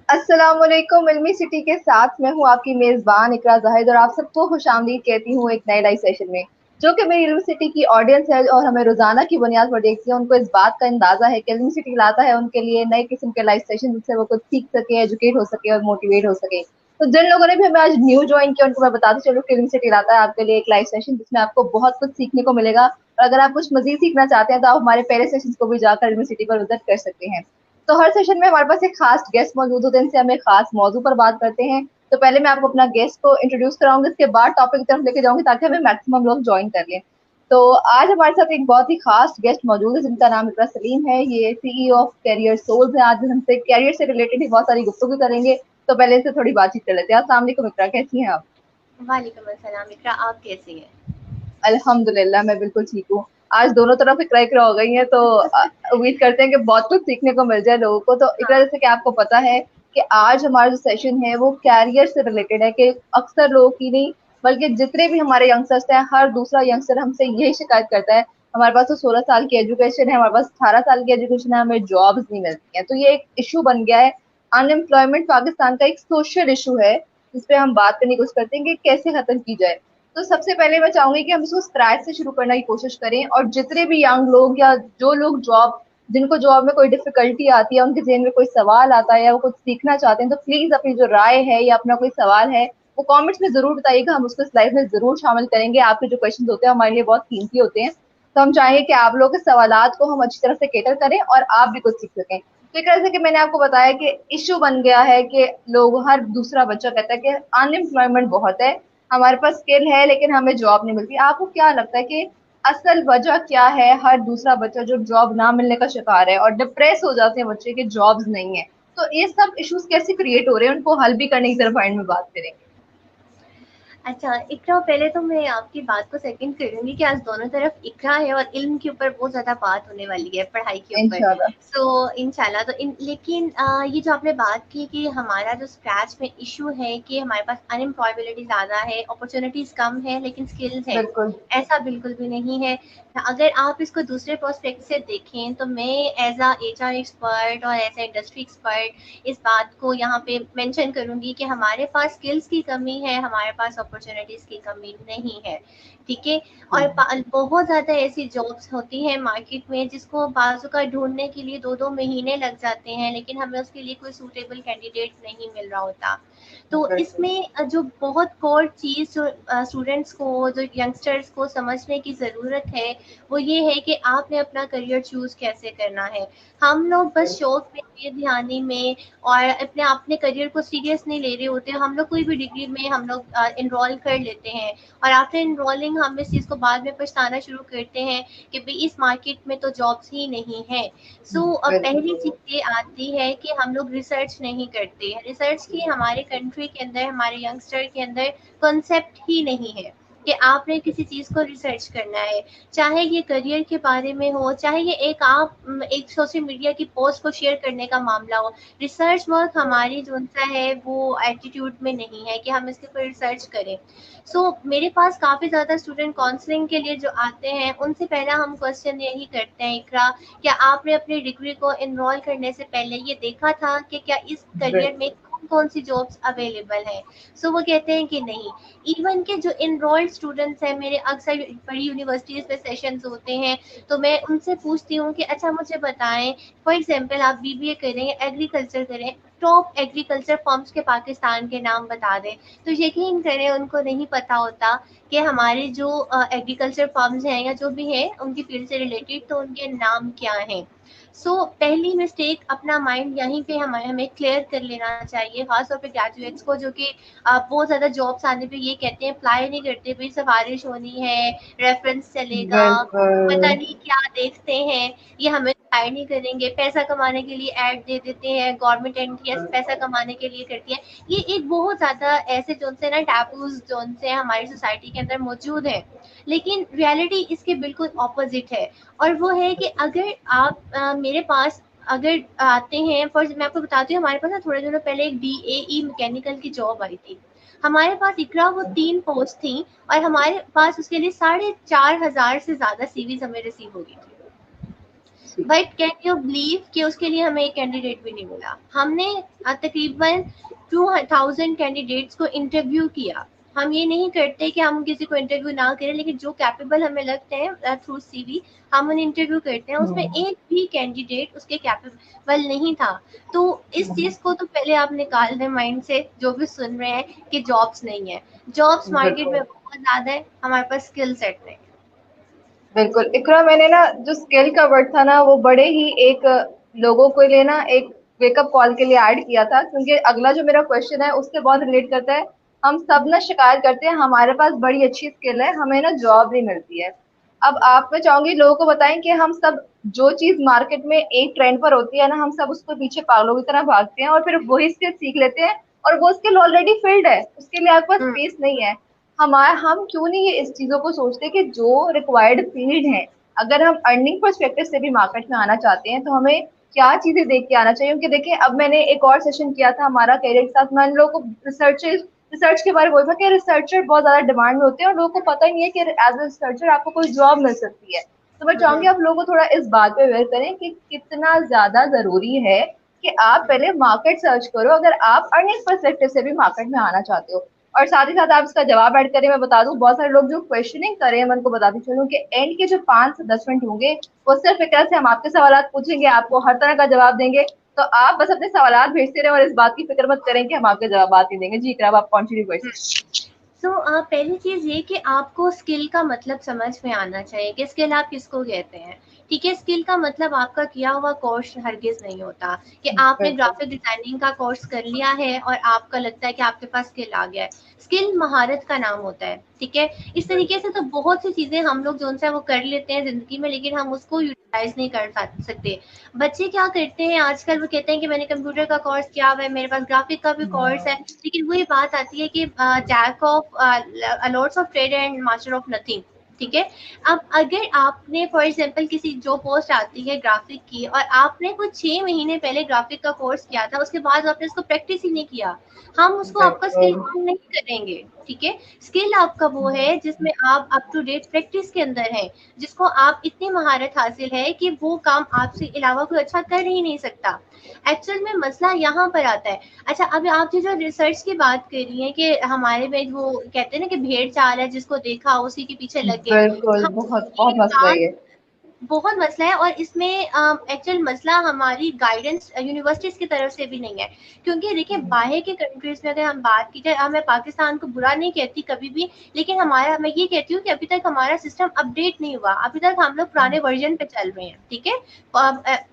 अस्सलामुअलैकुम। इल्मी सिटी के साथ मैं हूँ आपकी मेजबान इकरा जाहिद और आप सबको खुशामदीद कहती हूँ एक नए लाइव सेशन में। जो कि मेरी इल्मी सिटी की ऑडियंस है और हमें रोजाना की बुनियाद पर देखती है, उनको इस बात का अंदाजा है कि इल्मी सिटी लाता है उनके लिए नए किस्म के लाइव सेशन जिससे वो कुछ सीख सके, एजुकेट हो सके और मोटिवेट हो सके। तो जिन लोगों ने भी हमें आज न्यू ज्वाइन किया उनको मैं बताती चलूँ कि इल्मी सिटी लाता है आपके लिए एक लाइव सेशन जिसमें आपको बहुत कुछ सीखने को मिलेगा। और अगर आप कुछ मजीद सीखना चाहते हैं तो आप हमारे पहले सेशन को भी जाकर इल्मी सिटी पर विजिट कर सकते हैं। तो हर सेशन में हमारे पास एक खास गेस्ट मौजूद होते हैं, इनसे हम एक खास मौजू पर बात करते हैं। तो पहले मैं आपको अपना गेस्ट को इंट्रोड्यूस कराऊंगी, इसके बाद टॉपिक की तरफ लेके जाऊंगी ताकि हमें मैक्सिमम लोग ज्वाइन कर लें। तो आज हमारे साथ एक बहुत ही खास गेस्ट मौजूद है जिनका नाम इकरा सलीम है। ये सीईओ ऑफ कैरियर सोल्स है। आज हमसे कैरियर से रिलेटेड ही बहुत सारी गुफ्तगू करेंगे। तो पहले से थोड़ी बातचीत कर लेते हैं। अस्सलाम वालेकुम इकरा, कैसी हैं आप? वालेकुम अस्सलाम इकरा, आप कैसी हैं? अल्हम्दुलिल्लाह मैं बिल्कुल ठीक हूँ। आज दोनों तरफ इकरा इकरा हो गई है तो उम्मीद करते हैं कि बहुत कुछ सीखने को मिल जाए लोगों को। तो इकरा, हाँ। जैसे कि आपको पता है कि आज हमारा जो सेशन है वो कैरियर से रिलेटेड है कि अक्सर लोगों की नहीं बल्कि जितने भी हमारे यंगस्टर्स हैं, हर दूसरा यंगस्टर हमसे यही शिकायत करता है हमारे पास तो 16 साल की एजुकेशन है, हमारे पास 18 साल की एजुकेशन है, हमें जॉब्स नहीं मिलती हैं। तो ये एक इशू बन गया है। अनएम्प्लॉयमेंट पाकिस्तान का एक सोशल इशू है जिसपे हम बात करने की कोशिश करते हैं कि कैसे खत्म की जाए। तो सबसे पहले मैं चाहूंगी कि हम इसको स्क्रैच से शुरू करने की कोशिश करें और जितने भी यंग लोग या जो लोग जॉब जिनको जॉब में कोई डिफिकल्टी आती है, उनके जहन में कोई सवाल आता है या वो कुछ सीखना चाहते हैं, तो प्लीज अपनी जो राय है या अपना कोई सवाल है वो कमेंट्स में जरूर बताइएगा। हम उसको इस लाइव में जरूर शामिल करेंगे। आपके जो क्वेश्चन होते हैं हमारे लिए बहुत कीमती होते हैं। तो हम चाहेंगे कि आप लोग के सवालात को हम अच्छी तरह से केटर करें और आप भी कुछ सीख सकें। तो एक तरह से कि मैंने आपको बताया कि इश्यू बन गया है कि लोग, हर दूसरा बच्चा कहता है कि अनएम्प्लॉयमेंट बहुत है, हमारे पास स्किल है लेकिन हमें जॉब नहीं मिलती। आपको क्या लगता है कि असल वजह क्या है? हर दूसरा बच्चा जो जॉब ना मिलने का शिकार है और डिप्रेस हो जाते हैं बच्चे कि जॉब्स नहीं है। तो ये सब इश्यूज कैसे क्रिएट हो रहे हैं, उनको हल भी करने की तरफ एंड में बात करेंगे। अच्छा इकरा, पहले तो मैं आपकी बात को सेकंड करूंगी कि आज दोनों तरफ इकरा है और इल्म के ऊपर बहुत ज्यादा बात होने वाली है, पढ़ाई के ऊपर। इंशाल्लाह। सो इंशाल्लाह तो लेकिन ये जो आपने बात की कि हमारा जो स्क्रैच में इशू है कि हमारे पास अनएम्प्लॉयबिलिटी ज्यादा है, अपॉर्चुनिटीज कम है लेकिन स्किल्स है, बिल्कुल। ऐसा बिल्कुल भी नहीं है। अगर आप इसको दूसरे प्रोस्पेक्ट से देखें तो मैं एज अ एचआर एक्सपर्ट और एज अ इंडस्ट्री एक्सपर्ट इस बात को यहाँ पे मेंशन करूंगी कि हमारे पास स्किल्स की कमी है, हमारे पास अपॉर्चुनिटीज की कमी नहीं है। ठीक है। और बहुत ज्यादा ऐसी जॉब्स होती हैं मार्केट में जिसको बाजू का ढूंढने के लिए 2-2 महीने लग जाते हैं लेकिन हमें उसके लिए कोई सूटेबल कैंडिडेट नहीं मिल रहा होता। तो बिल्कुल। इसमें जो बहुत कोर चीज जो स्टूडेंट्स को, जो यंगस्टर्स को समझने की ज़रूरत है वो ये है कि आपने अपना करियर चूज कैसे करना है। हम लोग बस शौक में, बेध्यानी में और अपने अपने करियर को सीरियस नहीं ले रहे होते। हम लोग कोई भी डिग्री में हम लोग इनरोल कर लेते हैं और आफ्टर इनरोलिंग हम इस चीज़ को बाद में पछताना शुरू करते हैं कि भाई इस मार्केट में तो जॉब्स ही नहीं है। सो बिल्कुल। पहली चीज़ ये आती है कि हम लोग रिसर्च नहीं करते। रिसर्च की हमारे कंट्री के अंदर, हमारे यंगस्टर के अंदर कॉन्सेप्ट ही नहीं है कि आपने किसी चीज़ को रिसर्च करना है। चाहे ये करियर के बारे में हो, चाहे ये एक सोशल मीडिया की पोस्ट को शेयर करने का मामला हो। रिसर्च वर्क हमारी जो सा है वो एटीट्यूड में नहीं है कि हम इसके ऊपर रिसर्च करें। मेरे पास काफ़ी ज़्यादा स्टूडेंट काउंसलिंग के लिए जो आते हैं उनसे पहला हम क्वेश्चन यही करते हैं, इकरा, क्या आपने अपनी डिग्री को इनरोल करने से पहले ये देखा था कि क्या इस करियर में बिल्कुल। कौन कौन सी जॉब्स अवेलेबल है? वो कहते हैं कि नहीं। इवन के जो इनरोल्ड स्टूडेंट्स हैं, मेरे अक्सर बड़ी यूनिवर्सिटीज़ में सेशंस होते हैं, तो मैं उनसे पूछती हूँ कि अच्छा मुझे बताएं, फॉर एग्जांपल आप बीबीए करें, एग्रीकल्चर करें, टॉप एग्रीकल्चर फर्म्स के पाकिस्तान के नाम बता दें। तो यकीन करें उनको नहीं पता होता कि हमारे जो एग्रीकल्चर फर्म्स हैं या जो भी है उनकी फील्ड से रिलेटेड तो उनके नाम क्या हैं। पहली मिस्टेक अपना माइंड यहीं पे हमें हमें क्लियर कर लेना चाहिए, खासतौर पे ग्रेजुएट्स को जो कि बहुत ज़्यादा जॉब्स आने पे ये कहते हैं, अप्लाई नहीं करते, भाई सिफारिश होनी है, रेफरेंस चलेगा, पता बिल्कुल। नहीं क्या देखते हैं, ये हमें हायर नहीं करेंगे, पैसा कमाने के लिए ऐड दे देते हैं, गवर्नमेंट एंट्री पैसा कमाने के लिए करती है। ये एक बहुत ज़्यादा ऐसे जोन से ना टैबूज जोन से हमारी सोसाइटी के अंदर मौजूद है। लेकिन रियलिटी इसके बिल्कुल ऑपोजिट है। और वो है कि अगर आप मेरे पास अगर आते हैं, फॉर मैं आपको बताती हूँ, हमारे पास ना थोड़े दिनों पहले एक बीएई मैकेनिकल की जॉब आई थी। हमारे पास इकरा वो 3 पोस्ट थी और हमारे पास उसके लिए 4,500 से ज्यादा सीवीज हमें रिसीव हो गई थी। बट कैन यू बिलीव कि उसके लिए हमें एक कैंडिडेट भी नहीं मिला। हमने तकरीबन 2000 कैंडिडेट्स को इंटरव्यू किया। हम ये नहीं करते कि हम किसी को इंटरव्यू ना करें, लेकिन जो कैपेबल हमें लगते हैं थ्रू सीवी हम उन्हें इंटरव्यू करते हैं, उसमें एक भी कैंडिडेट उसके कैपेबल नहीं था। तो इस चीज को तो पहले आप निकाल दें माइंड से, जो भी सुन रहे हैं, कि जॉब्स नहीं है। जॉब्स मार्केट में बिल्कुल बहुत ज्यादा है, हमारे पास स्किल सेट नहीं है। बिल्कुल इकरा, मैंने ना जो स्किल का वर्ड था ना वो बड़े ही एक लोगों के लिए ना एक वेकअप कॉल के लिए ऐड किया था, क्योंकि अगला जो मेरा क्वेश्चन है उससे बहुत रिलेट करता है। हम सब ना शिकायत करते हैं हमारे पास बड़ी अच्छी स्किल है, हमें ना जॉब नहीं मिलती है। अब आप, मैं चाहूंगी लोगों को बताएं कि हम सब जो चीज मार्केट में एक ट्रेंड पर होती है ना, हम सब उसको पीछे पागलों की तरह भागते हैं और फिर वही स्किल सीख लेते हैं, और वो स्किल ऑलरेडी फिल्ड है, उसके लिए आपके पास हम्म। स्पेस नहीं है। हम क्यों नहीं ये इस चीजों को सोचते कि जो रिक्वायर्ड फील्ड है, अगर हम अर्निंग परस्पेक्टिव से भी मार्केट में आना चाहते हैं तो हमें क्या चीजें देख के आना चाहिए। क्योंकि देखिए, अब मैंने एक और सेशन किया था हमारा करियर के साथ, मान लोगों को रिसर्च के बारे में बोला था कि रिसर्चर बहुत ज्यादा डिमांड में होते हैं और लोगों को पता ही नहीं है कि एज ए रिसर्चर आपको कोई जॉब मिल सकती है। तो मैं चाहूंगी आप लोगों को थोड़ा इस बात पे अवेयर करें कि कितना ज्यादा जरूरी है कि आप पहले मार्केट सर्च करो, अगर आप अर्निंग परस्पेक्टिव से भी मार्केट में आना चाहते हो। और साथ ही साथ आप इसका जवाब ऐड करें, मैं बता दूं बहुत सारे लोग जो क्वेश्चनिंग कर रहे हैं, मैं उनको बताती चलूं कि एंड के जो 5 से 10 मिनट होंगे वो सिर्फ एक तरह से हम आपके सवाल पूछेंगे, आपको हर तरह का जवाब देंगे। तो आप बस अपने सवाल भेजते रहे और इस बात की फिक्र मत करें कि हम आपके जवाब नहीं देंगे। जी इकराम, आप कंटिन्यू क्वेश्चन। सो पहली चीज ये कि आपको स्किल का मतलब समझ में आना चाहिए कि स्किल आप किसको कहते हैं। ठीक है, स्किल का मतलब आपका किया हुआ कोर्स हरगिज नहीं होता कि आपने बिल्कुल ग्राफिक डिजाइनिंग का कोर्स कर लिया है और आपका लगता है कि आपके पास स्किल आ गया है। स्किल महारत का नाम होता है। ठीक है, इस तरीके से तो बहुत सी चीजें हम लोग जो है वो कर लेते हैं जिंदगी में, लेकिन हम उसको यूटिलाइज नहीं कर सकते। बच्चे क्या करते हैं आजकल, वो कहते हैं कि मैंने कंप्यूटर का कोर्स किया हुआ है, मेरे पास ग्राफिक का भी कोर्स है, लेकिन वही बात आती है कि jack of lords of trade and master of nothing. ठीक है, अब अगर आपने फॉर एग्जांपल किसी जो पोस्ट आती है ग्राफिक की और आपने कुछ 6 महीने पहले ग्राफिक का कोर्स किया था, उसके बाद आपने उसको प्रैक्टिस ही नहीं किया, हम उसको आपका स्किल बिल्कुल काउंट नहीं करेंगे। ठीक है, स्किल आपका वो है जिसमें आप अप टू डेट प्रैक्टिस के अंदर है, जिसको आप इतनी महारत हासिल है कि वो काम आपसे अलावा कोई अच्छा कर ही नहीं सकता। एक्चुअल में मसला यहाँ पर आता है। अच्छा, अभी आप जो रिसर्च की बात कर रही हैं कि हमारे में वो कहते हैं ना कि भेड़ चाल है, जिसको देखा उसी के पीछे लग गए। बिल्कुल, हम बहुत ये बहुत मसला है काम ये। बहुत मसला है, और इसमें एक्चुअल मसला हमारी गाइडेंस यूनिवर्सिटीज की तरफ से भी नहीं है। क्योंकि देखिए, बाहर के कंट्रीज में अगर हम बात की जाए, मैं पाकिस्तान को बुरा नहीं कहती कभी भी, लेकिन हमारा, मैं ये कहती हूँ कि अभी तक हमारा सिस्टम अपडेट नहीं हुआ, अभी तक हम लोग पुराने वर्जन पे चल रहे हैं। ठीक है,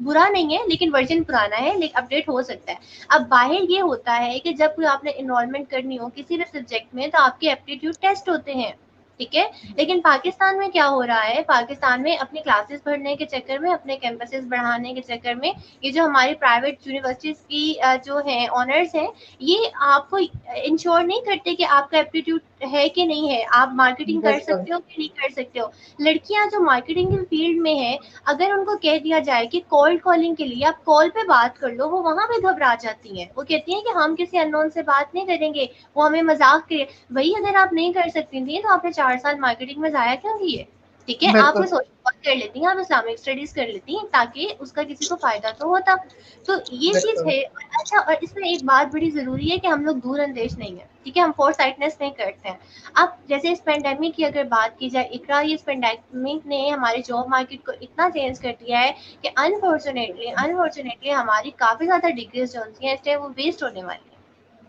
बुरा नहीं है, लेकिन वर्जन पुराना है, लेकिन अपडेट हो सकता है। अब बाहर ये होता है कि जब कोई आपने इनरोलमेंट करनी हो किसी भी सब्जेक्ट में, तो आपके एप्टीट्यूड टेस्ट होते हैं। ठीक है, लेकिन पाकिस्तान में क्या हो रहा है, पाकिस्तान में अपनी क्लासेस भरने के चक्कर में, अपने कैंपसेस बढ़ाने के चक्कर में, ये जो हमारी प्राइवेट यूनिवर्सिटीज की जो है ऑनर्स हैं, ये आपको इंश्योर नहीं करते कि आपका एप्टीट्यूड है कि नहीं है, आप मार्केटिंग कर बिल्कुल सकते हो कि नहीं कर सकते हो। लड़कियां जो मार्केटिंग के फील्ड में है, अगर उनको कह दिया जाए कि कॉल्ड कॉलिंग के लिए आप कॉल पे बात कर लो, वो वहां पे घबरा जाती हैं। वो कहती हैं कि हम किसी अननोन से बात नहीं करेंगे, वो हमें मजाक करे। वही अगर आप नहीं कर सकती थी तो आपने 4 साल मार्केटिंग में जाया क्यों किए। ठीक है, आप कोई बिल्कुल सोशल वर्क कर लेती हैं, आप इस्लामिक स्टडीज कर लेती हैं, ताकि उसका किसी को फायदा तो होता। तो ये चीज बिल्कुल है। अच्छा, और इसमें एक बात बड़ी जरूरी है कि हम लोग दूर अंदेश नहीं है। ठीक है, हम फोर साइटनेस नहीं करते हैं। अब जैसे इस पेंडेमिक की अगर बात की जाए इकरा, इस पेंडेमिक ने हमारे जॉब मार्केट को इतना चेंज कर दिया है कि अनफॉर्चुनेटली हमारी काफी ज्यादा डिग्रीज जो होती हैं इस टाइम वो वेस्ट होने वाली है।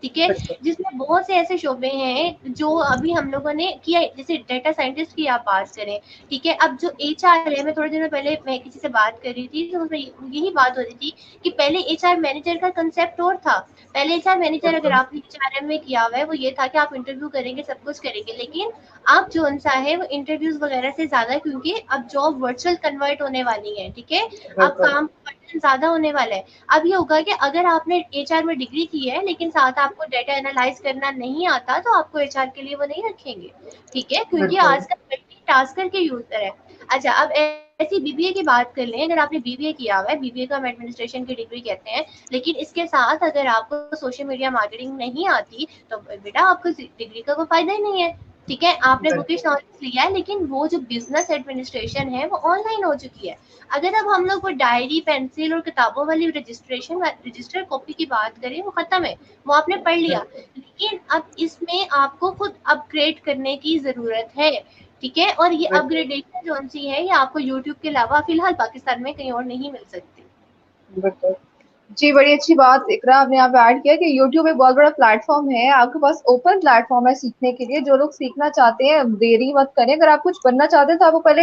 ठीक है, बिल्कुल जिसमें बहुत से ऐसे शोबे हैं जो अभी हम लोगों ने किया, जैसे डाटा साइंटिस्ट की आप बात करें। ठीक है, अब जो एचआर है, मैं थोड़े दिनों पहले मैं किसी से बात कर रही थी, तो उसमें यही बात हो रही थी कि पहले एचआर मैनेजर का कंसेप्ट और था। पहले एचआर मैनेजर अगर बिल्कुल आपने एचआरएम में किया हुआ है, वो ये था कि आप इंटरव्यू करेंगे, सब कुछ करेंगे, लेकिन अब जो उनसा है वो इंटरव्यूज वगैरह से ज्यादा, क्योंकि अब जॉब वर्चुअल कन्वर्ट होने वाली है। ठीक है, अब बिल्कुल काम ज्यादा होने वाला है। अब ये होगा कि अगर आपने एचआर में डिग्री की है लेकिन साथ आपको डेटा एनालाइज करना नहीं आता, तो आपको एचआर के लिए वो नहीं रखेंगे। ठीक है, क्योंकि बिल्कुल आजकल मल्टीटास्कर के यूजर है। अच्छा, अब ऐसी बीबीए की बात कर लें, अगर आपने बीबीए किया हुआ है, बीबीए का हम एडमिनिस्ट्रेशन की डिग्री कहते हैं, लेकिन इसके साथ अगर आपको सोशल मीडिया मार्केटिंग नहीं आती, तो बेटा आपको डिग्री का कोई फायदा ही नहीं है। ठीक है, आपने बुकिश बिल्कुल। नॉलेज लिया है, लेकिन वो जो बिजनेस एडमिनिस्ट्रेशन है वो ऑनलाइन हो चुकी है। अगर अब हम लोग वो डायरी पेंसिल और किताबों वाली रजिस्टर कॉपी की बात करें, वो खत्म है, वो आपने पढ़ लिया। बिल्कुल। लेकिन अब इसमें आपको खुद अपग्रेड करने की जरूरत है। ठीक है, और ये बिल्कुल। अपग्रेडेशन जो सी है ये आपको यूट्यूब के अलावा फिलहाल पाकिस्तान में कहीं और नहीं मिल सकती। बिल्कुल। जी, बड़ी अच्छी बात इकरा आपने यहाँ पे ऐड किया कि यूट्यूब एक बहुत बड़ा प्लेटफॉर्म है, आपके पास ओपन प्लेटफॉर्म है सीखने के लिए। जो लोग सीखना चाहते हैं देरी मत करें, अगर आप कुछ बनना चाहते हैं तो आपको पहले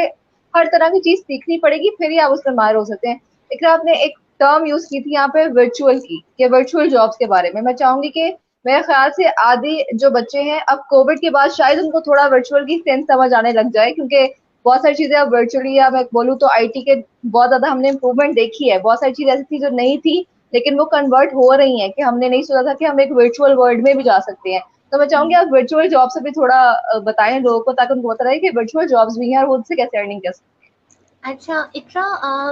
हर तरह की चीज सीखनी पड़ेगी, फिर ही आप उसमें माहिर हो सकते हैं। इकरा आपने एक टर्म यूज की थी यहाँ पे वर्चुअल की, के वर्चुअल जॉब्स के बारे में। मैं चाहूंगी कि मेरे ख्याल से आधे जो बच्चे हैं अब कोविड के बाद शायद उनको थोड़ा वर्चुअल की सेंस समझ आने लग जाए, क्योंकि बहुत सारी चीजें अब वर्चुअली, या मैं बोलूँ तो आईटी के बहुत ज्यादा हमने इम्प्रूवमेंट देखी है। बहुत सारी चीजें ऐसी थी जो नहीं थी, लेकिन वो कन्वर्ट हो रही हैं कि हमने नहीं सोचा था कि हम एक वर्चुअल वर्ल्ड में भी जा सकते हैं। तो मैं चाहूंगी आप वर्चुअल जॉब से भी थोड़ा बताएं लोगों को, ताकि उनको पता रहे कि वर्चुअल जॉब्स भी हैं और वो उनसे कैसे अर्निंग कर सकते अच्छा इकरा,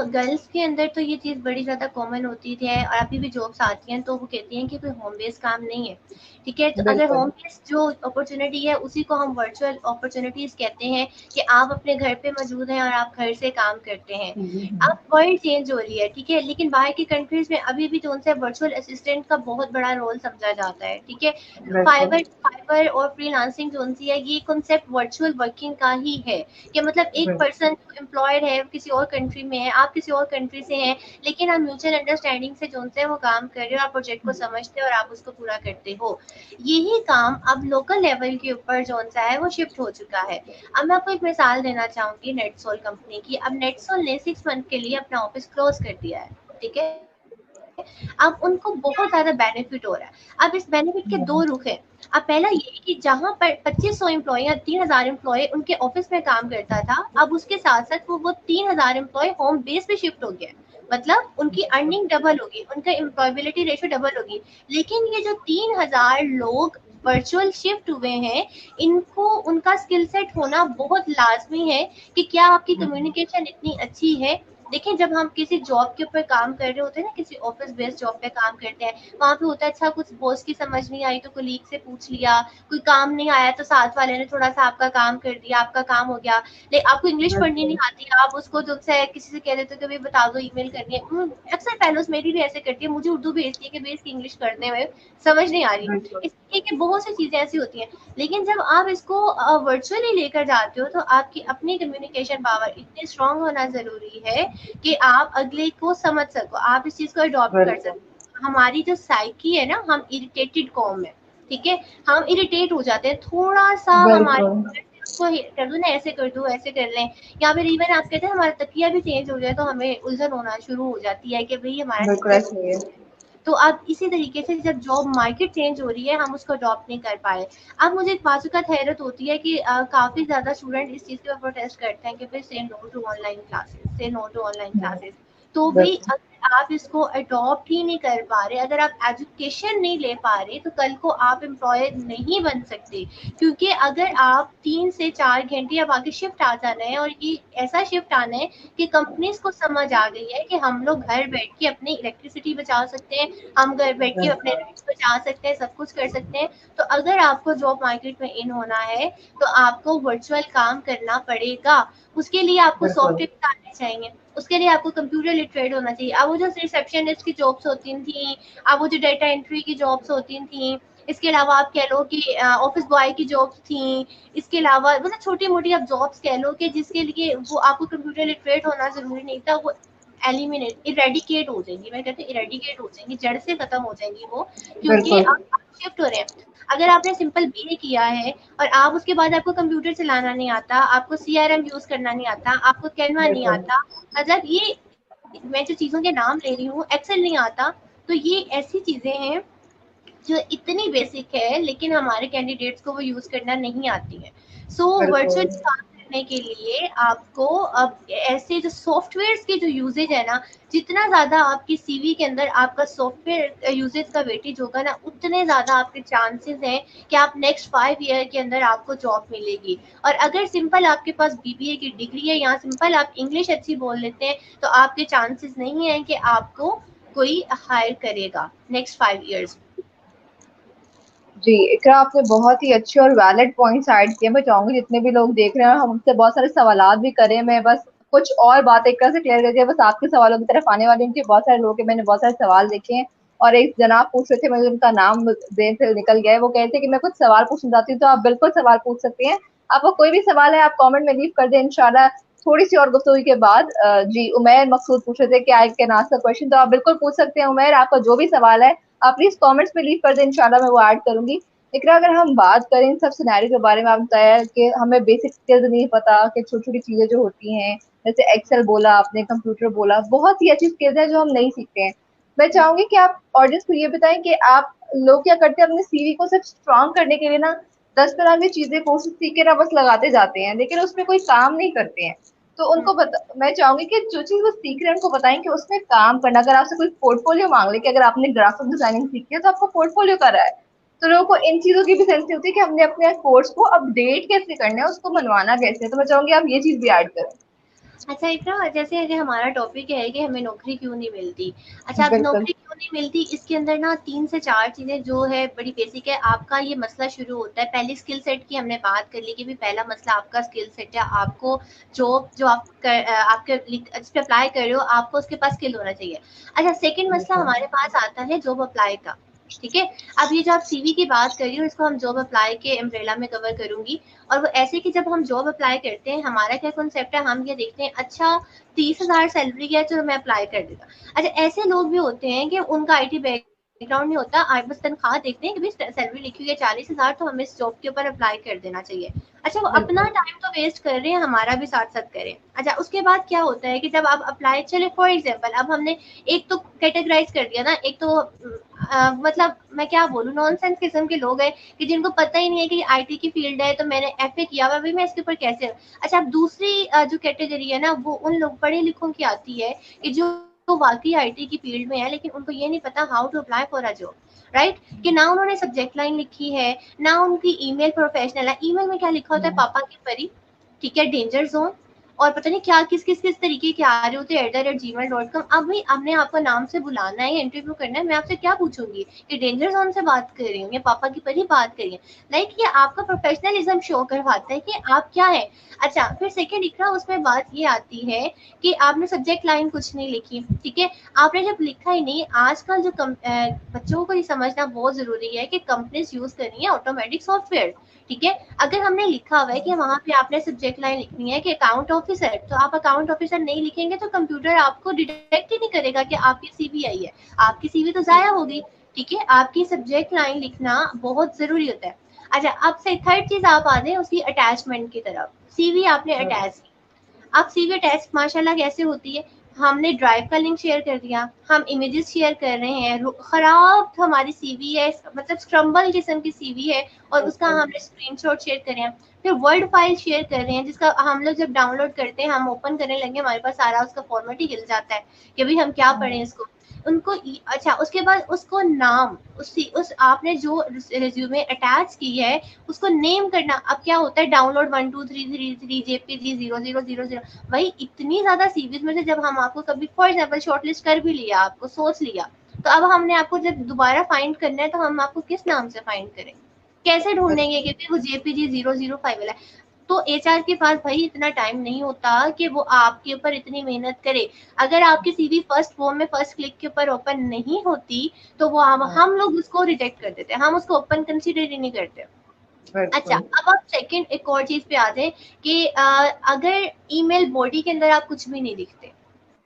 गर्ल्स के अंदर तो ये चीज़ बड़ी ज़्यादा कॉमन होती है, और अभी भी जॉब्स आती हैं तो वो कहती हैं कि कोई होम बेस्ड काम नहीं है। ठीक है, तो हैं। अगर बिल्कुल। होम बेस्ड जो अपॉर्चुनिटी है उसी को हम वर्चुअल अपॉर्चुनिटीज कहते हैं, कि आप अपने घर पे मौजूद हैं और आप घर से काम करते हैं। अब वर्ल्ड चेंज हो रही है, ठीक है, लेकिन बाहर की कंट्रीज में अभी भी जो उनसे वर्चुअल असिस्टेंट का बहुत बड़ा रोल समझा जाता है। ठीक है, बिल्कुल। फाइबर फाइबर और फ्रीलांसिंग जो उनसी है, ये कॉन्सेप्ट वर्चुअल वर्किंग का ही है, कि मतलब एक बिल्कुल। पर्सन जो एम्प्लॉयड है किसी और कंट्री में है, आप किसी और कंट्री से हैं, लेकिन आप म्यूचुअल अंडरस्टैंडिंग से जो है वो काम कर रहे हो, आप प्रोजेक्ट को समझते हो और आप उसको पूरा करते हो। यही काम अब लोकल लेवल के ऊपर जो सा है वो शिफ्ट हो चुका है। अब मैं आपको एक मिसाल देना चाहूंगी नेटसोल कंपनी की। अब नेटसोल ने 6 मंथ के लिए अपना ऑफिस क्लोज कर दिया है। ठीक है, अब उनको बहुत ज्यादा बेनिफिट हो रहा है। अब इस बेनिफिट के दो रुख हैं। अब पहला ये कि जहां पर 2500 एम्प्लॉय या 3000 एम्प्लॉय उनके ऑफिस में काम करता था, अब उसके साथ साथ वो 3000 एम्प्लॉय होम बेस पे शिफ्ट हो गया। मतलब उनकी अर्निंग डबल होगी, उनका एम्प्लॉयबिलिटी रेशियो डबल होगी। लेकिन ये जो 3000 लोग वर्चुअल शिफ्ट हुए हैं, इनको उनका स्किल सेट होना बहुत लाजमी है, कि क्या आपकी कम्युनिकेशन इतनी अच्छी है। देखिए, जब हम किसी जॉब के ऊपर काम कर रहे होते हैं ना, किसी ऑफिस बेस्ड जॉब पे काम करते हैं, वहां पे होता है अच्छा कुछ बॉस की समझ नहीं आई तो कोलीग से पूछ लिया, कोई काम नहीं आया तो साथ वाले ने थोड़ा सा आपका काम कर दिया, आपका काम हो गया। लेकिन आपको इंग्लिश पढ़नी नहीं बिल्कुल। आती, आप उसको जो है किसी से कह देते हो कि भाई बता दो, ईमेल करनी है। अक्सर फेलोज मेरी भी ऐसे करती है, मुझे उर्दू भेजती है कि भाई इसकी इंग्लिश करने में समझ नहीं आ रही। बिल्कुल। इसलिए कि बहुत सी चीजें ऐसी होती हैं। लेकिन जब आप इसको वर्चुअली लेकर जाते हो, तो आपकी अपनी कम्युनिकेशन पावर इतनी स्ट्रांग होना जरूरी है कि आप अगले को समझ सको, आप इस चीज को अडॉप्ट कर बिल्कुल। सको। हमारी जो साइकी है ना, हम इरिटेटेड कॉम है। ठीक है, हम इरिटेट हो जाते हैं थोड़ा सा, बिल्कुल। हमारे उसको कर दो ना, ऐसे कर दो, ऐसे कर लें, या फिर इवन आप कहते हैं हमारा तकिया भी चेंज हो जाए तो हमें उलझन होना शुरू हो जाती है कि भाई हमारा बिल्कुल तकिया। ऐसे ही है। तो अब इसी तरीके से जब जॉब मार्केट चेंज हो रही है, हम उसको अडॉप्ट नहीं कर पाए। अब मुझे एक बाजुकात हैरत होती है कि काफी ज्यादा स्टूडेंट इस चीज के ऊपर प्रोटेस्ट करते हैं कि भाई से नो टू ऑनलाइन क्लासेस, से नो टू ऑनलाइन क्लासेस। तो भाई बिल्कुल। अगर आप इसको अडॉप्ट ही नहीं कर पा रहे, अगर आप एजुकेशन नहीं ले पा रहे, तो कल को आप एम्प्लॉयर नहीं बन सकते। क्योंकि अगर आप 3 से 4 घंटे, अब आगे शिफ्ट आ जाना है, और ये ऐसा शिफ्ट आना है कि कंपनीज को समझ आ गई है कि हम लोग घर बैठ के अपनी इलेक्ट्रिसिटी बचा सकते हैं, हम घर बैठ के अपने बिल्कुल। रेंट बचा सकते हैं, सब कुछ कर सकते हैं। तो अगर आपको जॉब मार्केट में इन होना है, तो आपको वर्चुअल काम करना पड़ेगा। उसके लिए आपको बिल्कुल। सॉफ्टवेयर आने चाहिए, उसके लिए आपको कंप्यूटर लिटरेट होना चाहिए। अब वो जो रिसेप्शनिस्ट की जॉब्स होती थी, अब वो जो डेटा एंट्री की जॉब्स होती थी, इसके अलावा आप कह लो कि ऑफिस बॉय की जॉब्स थी, इसके अलावा मतलब छोटी मोटी आप जॉब्स कह लो कि जिसके लिए वो आपको कंप्यूटर लिटरेट होना जरूरी नहीं था, वो एलिमिनेट इरेडिकेट हो जाएंगी। मैं कहती हूँ इरेडिकेट हो जाएंगी, जड़ से खत्म हो जाएंगी वो, क्योंकि बिल्कुल। आप शिफ्ट हो रहे हैं। अगर आपने सिंपल बीए किया है और आप उसके बाद आपको कंप्यूटर चलाना नहीं आता, आपको सीआरएम यूज करना नहीं आता, आपको कैनवा नहीं बिल्कुल। आता, मतलब ये मैं जो चीजों के नाम ले रही हूँ, एक्सेल नहीं आता, तो ये ऐसी चीजें हैं जो इतनी बेसिक है, लेकिन हमारे कैंडिडेट्स को वो यूज करना नहीं आती है। सो वर्चुअल बिल्कुल। काम करने के लिए आपको अब ऐसे जो सॉफ्टवेयर की जो यूजेज है ना, जितना ज्यादा आपकी सीवी के अंदर आपका सॉफ्टवेयर यूजेज का वेटेज होगा ना, उतने ज्यादा आपके चांसेस हैं कि आप नेक्स्ट 5 ईयर के अंदर आपको जॉब मिलेगी। और अगर सिंपल आपके पास बीबीए की डिग्री है, या सिंपल आप इंग्लिश अच्छी बोल लेते हैं, तो आपके चांसेस नहीं है कि आपको कोई हायर करेगा नेक्स्ट 5 ईयर्स। जी इकरा, आपने बहुत ही अच्छे और वैलिड पॉइंट्स ऐड किए। मैं चाहूंगी जितने भी लोग देख रहे हैं और हमसे बहुत सारे सवालात भी करें, मैं बस कुछ और बातें इकरा से क्लियर करके बस आपके सवालों की तरफ आने वाली हूँ कि बहुत सारे लोग हैं, मैंने बहुत सारे सवाल देखे हैं। और एक जनाब पूछ रहे थे, मुझे उनका नाम देर से निकल गया है, वो कह रहे थे कि मैं कुछ सवाल पूछना चाहती हूँ, तो आप बिल्कुल सवाल पूछ सकते हैं। आपका कोई भी सवाल है आप कमेंट में लीव कर दें, इंशाल्लाह थोड़ी सी और गुफ्तगू के बाद। जी उमैर मकसूद पूछ रहे थे कि आई कैन आस्क क्वेश्चन, तो आप बिल्कुल पूछ सकते हैं उमैर, आपका जो भी सवाल है आप प्लीज कमेंट्स में लीव कर दें, इंशाल्लाह मैं वो ऐड करूंगी। इकरा, अगर हम बात करें इन सब सिनेरियो के बारे में, आपने बताया कि हमें बेसिक स्किल्स नहीं पता कि छोटी छोटी चीजें जो होती हैं, जैसे एक्सेल बोला आपने, कंप्यूटर बोला, बहुत ही अच्छी स्किल्स हैं जो हम नहीं सीखते हैं। मैं चाहूंगी कि आप ऑडियंस को ये बताएं कि आप लोग क्या करते हैं अपने सीवी को सिर्फ स्ट्रांग करने के लिए ना 10 तरह की चीजें कोर्सेज सीख के ना बस लगाते जाते हैं, लेकिन उसमें कोई काम नहीं करते हैं। तो उनको मैं चाहूंगी कि जो चीज वो सीख रहे हैं उनको बताएं कि उसमें काम करना। अगर आपसे कोई पोर्टफोलियो मांग ले कि अगर आपने ग्राफिक डिजाइनिंग सीखी है तो आपको पोर्टफोलियो करा है, तो लोगों को इन चीजों की भी सेंस होती है कि हमने अपने कोर्स को अपडेट कैसे करना है, उसको बनवाना कैसे है। तो मैं चाहूंगी आप ये चीज भी ऐड करें। अच्छा इकरा, जैसे अगर हमारा टॉपिक है कि हमें नौकरी क्यों नहीं मिलती, अच्छा अब बिल्कुल। नौकरी क्यों नहीं मिलती, इसके अंदर ना 3 से 4 चीज़ें जो है बड़ी बेसिक है। आपका ये मसला शुरू होता है, पहली स्किल सेट की हमने बात कर ली कि भी पहला मसला आपका स्किल सेट है। आपको जॉब जो आप आपके इस पे अप्लाई कर रहे हो, आपको उसके पास स्किल होना चाहिए। अच्छा सेकंड मसला बिल्कुल। हमारे पास आता है जॉब अप्लाई का। ठीक है, अब ये जो आप सीवी की बात कर रही हो, इसको हम जॉब अप्लाई के अम्ब्रेला में कवर करूंगी। और वो ऐसे कि जब हम जॉब अप्लाई करते हैं, हमारा क्या कॉन्सेप्ट है, हम ये देखते हैं अच्छा 30,000 सैलरी है, चलो मैं अप्लाई कर देता। अच्छा ऐसे लोग भी होते हैं कि उनका आईटी बैकग्राउंड नहीं होता, आज बस तनख्वाह देखते हैं कि भाई सैलरी लिखी हुई है 40,000, तो हमें इस जॉब के ऊपर अप्लाई कर देना चाहिए। अच्छा वो अपना बिल्कुल। टाइम तो वेस्ट कर रहे हैं, हमारा भी साथ साथ करें। अच्छा उसके बाद क्या होता है कि जब आप अप्लाई, चले फॉर एग्जाम्पल अब हमने एक तो कैटेगराइज कर दिया ना, एक तो मतलब मैं क्या बोलूँ, नॉनसेंस किस्म के लोग हैं कि जिनको पता ही नहीं है कि आईटी की फील्ड है, तो मैंने एफए किया हुआ, भाई मैं इसके ऊपर कैसे। अच्छा अब दूसरी जो कैटेगरी है ना, वो उन लोग पढ़े लिखों की आती है कि जो वाकई आईटी की फील्ड में है, लेकिन उनको ये नहीं पता how to apply for a job. Right, कि ना उन्होंने सब्जेक्ट लाइन लिखी है, ना उनकी ईमेल प्रोफेशनल है। ईमेल में क्या लिखा होता है, पापा की परी, ठीक है, डेंजर जोन, और पता नहीं क्या किस तरीके के आ रहे होते हैं @gmail.com। अब भाई आपने आपको नाम से बुलाना है या इंटरव्यू करना है, मैं आपसे क्या पूछूंगी कि डेंजर जोन से बात कर रही हूँ या पापा की परी बात कर रही है। लाइक ये आपका प्रोफेशनलिज्म शो करवाता है कि आप क्या है। अच्छा फिर सेकेंड इकरा, उसमें बात ये आती है कि आपने सब्जेक्ट लाइन कुछ नहीं लिखी, ठीक है, आपने जब लिखा ही नहीं। आजकल जो बच्चों को ये समझना बहुत जरूरी है कि कंपनीज यूज कर रही है ऑटोमेटिक सॉफ्टवेयर। ठीक है, अगर हमने लिखा हुआ है कि वहां पे आपने सब्जेक्ट लाइन लिखनी है कि अकाउंट ऑफिसर, तो आप अकाउंट ऑफिसर नहीं लिखेंगे तो कंप्यूटर आपको डिटेक्ट ही नहीं करेगा कि आपकी सीवी आई है, आपकी सीवी तो जाया होगी। ठीक है, आपकी सब्जेक्ट लाइन लिखना बहुत जरूरी होता है। अच्छा अब से थर्ड चीज आप आ जाए उसकी अटैचमेंट की तरफ। सीवी आपने अटैच, अब सीवी टेस्ट माशाल्लाह कैसे होती है, हमने ड्राइव का लिंक शेयर कर दिया, हम इमेजेस शेयर कर रहे हैं, खराब हमारी सीवी है, मतलब स्क्रम्बल किस्म की सीवी है, और उसका बिल्कुल। हमने स्क्रीनशॉट शेयर कर रहे हैं, फिर वर्ड फाइल शेयर कर रहे हैं जिसका हम लोग जब डाउनलोड करते हैं, हम ओपन करने लगे, हमारे पास सारा उसका फॉर्मेट ही हिल जाता है कि भाई हम क्या पढ़ें इसको। उनको अच्छा उसके बाद उसको नाम, उस आपने जो रिज्यूमे अटैच की है उसको नेम करना। अब क्या होता है, डाउनलोड 123333 जेपीजी 0000, भाई इतनी ज्यादा सीरीज में से जब हम आपको कभी फॉर एग्जाम्पल शॉर्टलिस्ट कर भी लिया, आपको सोच लिया, तो अब हमने आपको जब दोबारा फाइंड करना है, तो हम आपको किस नाम से फाइंड करें, कैसे ढूंढेंगे, क्योंकि वो जेपीजी 005 वाला है। तो एचआर के पास भाई इतना टाइम नहीं होता कि वो आपके ऊपर इतनी मेहनत करे। अगर आपकी सीवी फर्स्ट फॉर्म में फर्स्ट क्लिक के ऊपर ओपन नहीं होती, तो वो हम लोग उसको रिजेक्ट कर देते हैं, हम उसको ओपन कंसीडर ही नहीं करते। अच्छा बिल्कुल। अब आप सेकंड एक और चीज पे आ जाए कि अगर ईमेल बॉडी के अंदर आप कुछ भी नहीं लिखते,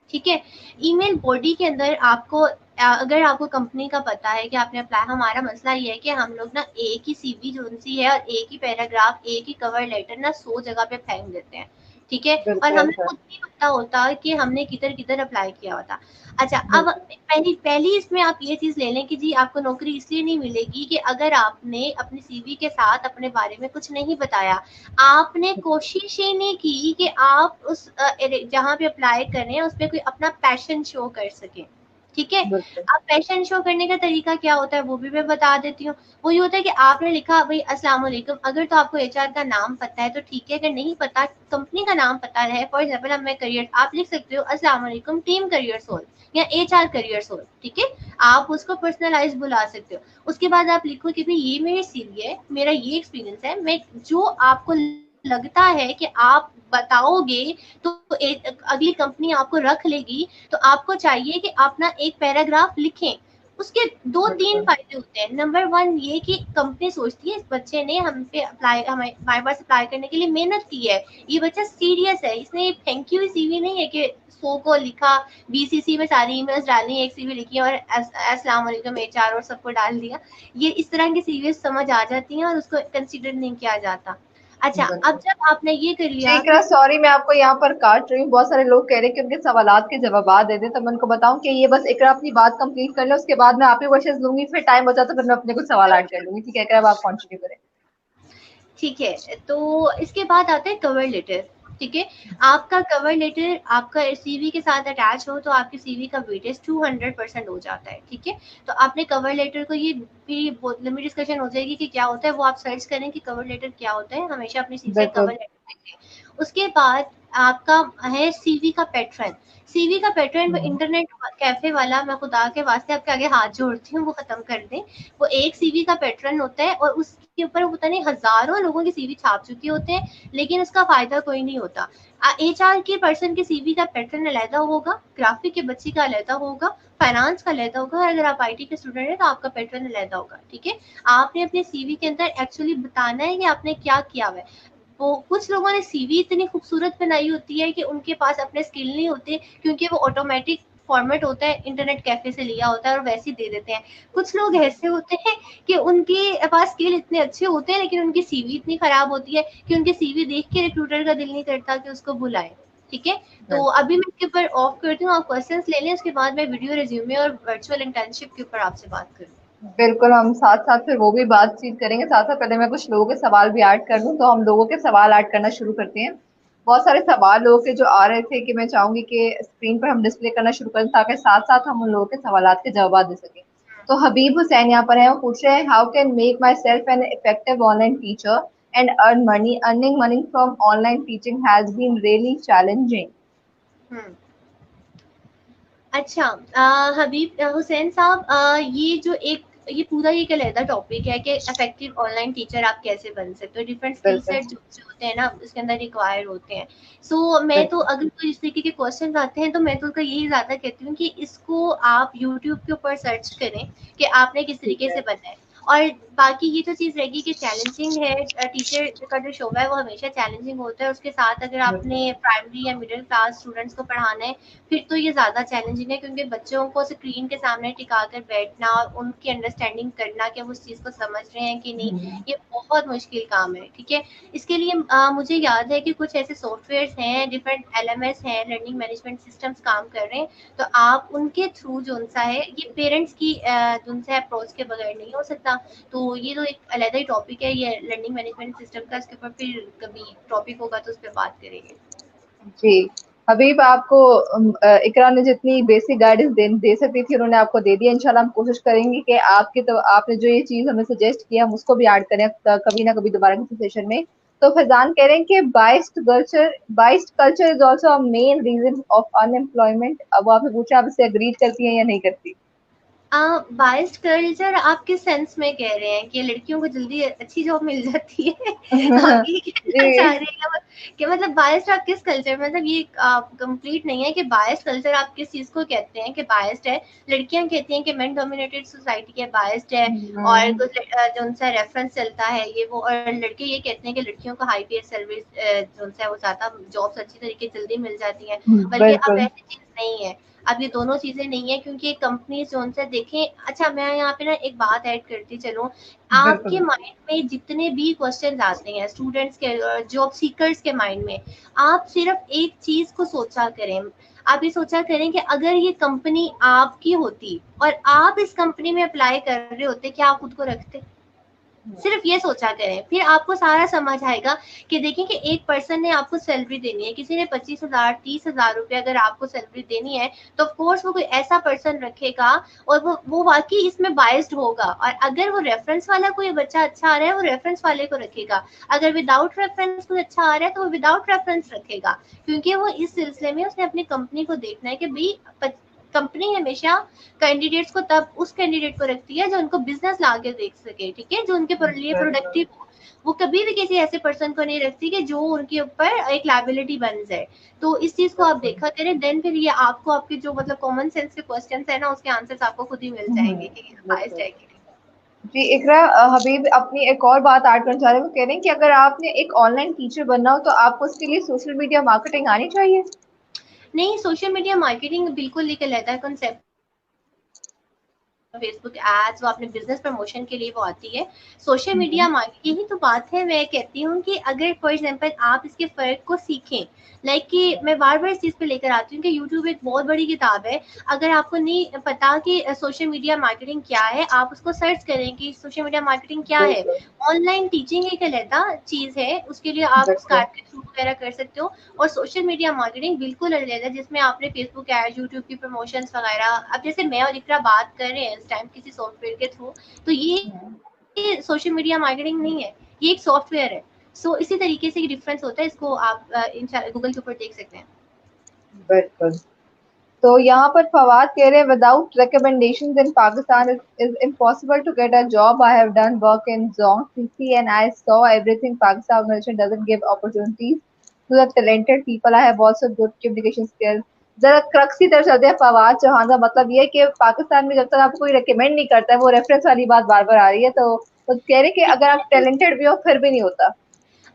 ठीक है, ईमेल बॉडी के अंदर आपको अगर आपको कंपनी का पता है कि आपने अप्लाई, हमारा मसला ये है कि हम लोग ना एक ही सीवी जो सी है और एक ही पैराग्राफ एक ही कवर लेटर ना 100 जगह पे फेंक देते हैं। ठीक है, और बिल्कुल हमें सर। खुद नहीं पता होता कि हमने किधर किधर अप्लाई किया होता। अच्छा अब बिल्कुल। पहली पहली इसमें आप ये चीज ले लें कि जी आपको नौकरी इसलिए नहीं मिलेगी कि अगर आपने अपनी सीवी के साथ अपने बारे में कुछ नहीं बताया, आपने कोशिश ही नहीं की कि आप उस जहाँ पे अप्लाई कर रहे हैं उस पे कोई अपना पैशन शो कर सके। ठीक है। बिल्कुल। अब पैशन शो करने का तरीका क्या होता है वो भी मैं बता देती हूँ। वो ये होता है कि आपने लिखा भाई अस्सलाम वालेकुम, अगर तो आपको एचआर का नाम पता है तो ठीक है, अगर नहीं पता कंपनी का नाम पता है, फॉर एग्जाम्पल अब मैं करियर, आप लिख सकते हो अस्सलाम वालेकुम टीम करियर सोल या एचआर करियर सोल, ठीक है। आप उसको पर्सनलाइज बुला सकते हो। उसके बाद आप लिखो कि भाई ये मेरी सीवी है, मेरा ये एक्सपीरियंस है, मैं जो आपको लगता है कि आप बताओगे तो अगली कंपनी आपको रख लेगी, तो आपको चाहिए कि अपना एक पैराग्राफ लिखें। उसके दो तीन बिल्कुल। फायदे होते हैं। नंबर वन ये कि कंपनी सोचती है इस बच्चे ने हम पे अप्लाई, हमारे पास अप्लाई करने के लिए मेहनत की है, ये बच्चा सीरियस है, इसने थैंक यू सीवी नहीं है कि सो को लिखा, बीसीसी में सारी ईमेल्स डाली, एक सीवी लिखी और अस्सलाम वालेकुम एचआर और सबको डाल दिया। ये इस तरह की सीवी समझ आ जाती हैं और उसको कंसिडर नहीं किया जाता। अच्छा, अब बिल्कुल। जब आपने ये कर जी लिया इकरा, कि सॉरी मैं आपको यहाँ पर काट रही हूँ, बहुत सारे लोग कह रहे हैं कि उनके सवालात के जवाब दे दें, तो मैं उनको बताऊं कि ये बस इकरा अपनी बात कंप्लीट कर ले, उसके बाद मैं आप ही क्वेश्चन लूंगी, फिर टाइम बचा तो फिर मैं अपने कुछ सवाल ऐड कर लूंगी। ठीक है इकरा, अब आप कंटिन्यू करें। ठीक है, तो इसके बाद आता है कवर लेटर। ठीक है, आपका कवर लेटर आपका सीवी के साथ अटैच हो तो आपके सीवी का वेटेज 200% हो जाता है। ठीक है, तो आपने कवर लेटर को, ये भी बहुत लंबी डिस्कशन हो जाएगी कि क्या होता है, वो आप सर्च करें कि कवर लेटर क्या होता है, हमेशा अपनी सीवी से कवर बिल्कुल। लेटर लिखें। उसके बाद आपका है सीवी का पैटर्न। सीवी का पैटर्न इंटरनेट कैफे वाला, मैं खुदा के वास्ते आपके आगे हाथ जोड़ती हूँ वो खत्म कर दें। वो एक सीवी का पैटर्न होता है और उसके ऊपर पता नहीं हजारों लोगों की सीवी छाप चुके होते हैं, लेकिन उसका फायदा कोई नहीं होता। एचआर के पर्सन के सीवी का पैटर्न अलहदा होगा, ग्राफिक के बच्चे का अलहदा होगा, फाइनेंस का अलहदा होगा, और अगर आप आईटी के स्टूडेंट हैं तो आपका पैटर्न अलहदा होगा। ठीक है, आपने अपने सीवी के अंदर एक्चुअली बताना है कि आपने क्या किया हुआ है। वो कुछ लोगों ने सीवी इतनी खूबसूरत बनाई होती है कि उनके पास अपने स्किल नहीं होते, क्योंकि वो ऑटोमेटिक फॉर्मेट होता है, इंटरनेट कैफे से लिया होता है और वैसे ही दे देते हैं। कुछ लोग ऐसे होते हैं कि उनके पास स्किल इतने अच्छे होते हैं लेकिन उनकी सीवी इतनी खराब होती है कि उनकी सीवी देख के रिक्रूटर का दिल नहीं करता कि उसको बुलाए। ठीक है, तो बिल्कुल। अभी मैं इसके ऊपर ऑफ करती हूँ, आप क्वेश्चंस ले लें, उसके बाद मैं वीडियो रिज्यूमे और वर्चुअल इंटर्नशिप के ऊपर आपसे बात करूँ। बिल्कुल, हम साथ साथ फिर वो भी बातचीत करेंगे। साथ साथ पहले मैं कुछ लोगों के सवाल भी ऐड कर लूँ, तो हम लोगों के सवाल ऐड करना शुरू करते हैं। बहुत सारे सवाल लोगों के जो आ रहे थे कि मैं चाहूंगी कि स्क्रीन पर हम डिस्प्ले करना शुरू करें, ताकि साथ साथ हम उन लोगों के सवालात के जवाब दे सकें। तो हबीब हुसैन यहाँ पर है, वो पूछ रहे हैं how can make myself an effective online teacher and earn money, earning money from online teaching has been really challenging. Hmm, अच्छा, हबीब हुसैन साहब, ये जो एक, ये पूरा एक अलहदा टॉपिक है कि इफेक्टिव ऑनलाइन टीचर आप कैसे बन सकते हो, डिफरेंट स्किल बिल्कुल। सेट जो होते हैं ना इसके अंदर रिक्वायर होते हैं। सो मैं तो, बिल्कुल। अगर कोई इस तरीके के क्वेश्चन आते हैं तो मैं तो यही ज्यादा कहती हूँ कि इसको आप यूट्यूब के ऊपर सर्च करें कि आपने किस ठीक तरीके है। से बनना है। और बाकी ये तो चीज रहेगी कि चैलेंजिंग है, टीचर का जो शोबा है वो हमेशा चैलेंजिंग होता है। उसके साथ अगर बिल्कुल। आपने प्राइमरी या मिडिल क्लास स्टूडेंट्स को पढ़ाना है फिर तो ये ज़्यादा चैलेंजिंग है, क्योंकि बच्चों को स्क्रीन के सामने टिका कर बैठना और उनकी अंडरस्टैंडिंग करना कि वो उस चीज़ को समझ रहे हैं कि नहीं, ये बहुत मुश्किल काम है। ठीक है, इसके लिए मुझे याद है कि कुछ ऐसे सॉफ्टवेयर हैं, डिफरेंट एलएमएस हैं, लर्निंग मैनेजमेंट सिस्टम्स काम कर रहे हैं, तो आप उनके थ्रू जो उनसा है, ये पेरेंट्स की जो उनसे अप्रोच के बगैर नहीं हो सकता। तो ये तो एक अलग ही टॉपिक है, ये लर्निंग मैनेजमेंट सिस्टम का, इसके ऊपर फिर कभी टॉपिक होगा तो उस पर बात करेंगे। जी हबीब, आपको इकरा ने जितनी बेसिक गाइडेंस दे सकती थी उन्होंने आपको दे दिया। इंशाल्लाह हम कोशिश करेंगे कि आपके, तो आपने जो ये चीज हमें सजेस्ट किया हम उसको भी ऐड करें कभी ना कभी दोबारा किसी सेशन में। तो फैजान कह रहे हैं कि biased culture is also a main reason of unemployment. अब वो आपसे पूछा, आप इससे अग्री करती हैं या नहीं करती? बायस्ड कल्चर आप किस सेंस में कह रहे हैं कि लड़कियों को जल्दी अच्छी जॉब मिल जाती है? आप ये कहना चाह जी। रहे हैं कि मतलब बायस्ड आप किस कल्चर, मतलब ये कंप्लीट नहीं है कि बायस्ड कल्चर आप किस चीज को कहते हैं कि बायस्ड है। लड़कियां कहती हैं कि मेन डोमिनेटेड सोसाइटी के बायस्ड है, और हम्म। कुछ जो उनसे रेफरेंस चलता है ये वो, और लड़के ये कहते हैं कि लड़कियों को हाई पे सर्विस जो उनसे है वो ज्यादा जॉब्स अच्छी तरीके से जल्दी मिल जाती हैं। बल्कि अब बिल्कुल। ऐसी चीज नहीं है, अब ये दोनों चीजें नहीं है, क्योंकि कंपनी जो उनसे देखें। अच्छा, मैं यहाँ पे ना एक बात ऐड करती चलूं, आपके बिल्कुल। माइंड में जितने भी क्वेश्चंस आते हैं स्टूडेंट्स के, जॉब सीकर्स के माइंड में, आप सिर्फ एक चीज को सोचा करें। आप ये सोचा करें कि अगर ये कंपनी आपकी होती और आप इस कंपनी में अप्लाई कर रहे होते, क्या आप खुद को रखते? सिर्फ ये सोचा करें, फिर आपको सारा समझ आएगा कि देखिए कि एक पर्सन ने आपको सैलरी देनी है, किसी ने 25,000 30,000 रुपए अगर आपको सैलरी देनी है, तो ऑफ कोर्स वो कोई ऐसा पर्सन रखेगा और वो वाकई इसमें बायस्ड होगा। और अगर वो रेफरेंस वाला कोई बच्चा अच्छा आ रहा है, वो रेफरेंस वाले को रखेगा, अगर विदाउट रेफरेंस कोई अच्छा आ रहा है तो वो विदाउट रेफरेंस रखेगा, क्योंकि वो इस सिलसिले में उसने अपनी कंपनी को देखना है कि भाई कंपनी हमेशा कैंडिडेट्स को तब उस कैंडिडेट को रखती है जो उनको बिजनेस ला के देख सके, ठीक है, जो उनके लिए प्रोडक्टिव हो। वो कभी भी किसी ऐसे पर्सन को नहीं रखती कि जो उनके ऊपर एक लाइबिलिटी बन जाए। तो इस चीज को आप देखा करें, देन फिर ये आपको आपके जो मतलब कॉमन सेंस के क्वेश्चंस है ना, उसके आंसर्स आपको खुद ही मिल जाएंगे कि बायस्ड है कि नहीं। जी इकरा, हबीब अपनी एक और बात ऐड करना चाह रहे हैं। वो कह रहे हैं कि अगर आपने एक ऑनलाइन टीचर बनना हो तो आपको उसके लिए सोशल मीडिया मार्केटिंग आनी चाहिए। नहीं, सोशल मीडिया मार्केटिंग बिल्कुल एक अलग कंसेप्ट, फेसबुक एड्स, वो अपने बिजनेस प्रमोशन के लिए वो आती है। सोशल मीडिया मार्केटिंग, यही तो बात है। मैं कहती हूँ कि अगर फॉर एग्जांपल आप इसके फर्क को सीखें, लाइक कि मैं बार बार इस चीज पे लेकर आती हूँ कि यूट्यूब एक बहुत बड़ी किताब है। अगर आपको नहीं पता कि सोशल मीडिया मार्केटिंग क्या है, आप उसको सर्च करें कि सोशल मीडिया मार्केटिंग क्या है। बिल्कुल ऑनलाइन टीचिंग एक अलग चीज है, उसके लिए आप बिल्कुल। स्काइप के थ्रू वगैरह कर सकते हो। और सोशल मीडिया मार्केटिंग बिल्कुल अलग है, जिसमें आपने फेसबुक एड, यूट्यूब की प्रमोशंस वगैरह, अब जैसे मैं और इकरा बात कर रहे हैं इस टाइम किसी सॉफ्टवेयर के थ्रू, तो ये सोशल मीडिया मार्केटिंग नहीं है, ये एक सॉफ्टवेयर है। सो इसी तरीके से डिफरेंस होता है, इसको आप गूगल के ऊपर देख सकते हैं। बिल्कुल। तो यहाँ पर फवाद कह रहे हैं without recommendations in Pakistan is impossible to get a job. I have done work in Zong CC and I saw everything. Pakistan organization doesn't give opportunities to the talented people. I have also good communication skills. जरा crux की तरफ चलते हैं। फवाद चौहान का मतलब ये है कि पाकिस्तान में जब तक आपको कोई रेकमेंड नहीं करता है, वो रेफरेंस वाली बात बार बार आ रही है, तो कह रहे हैं कि अगर आप टैलेंटेड भी हो फिर भी नहीं होता।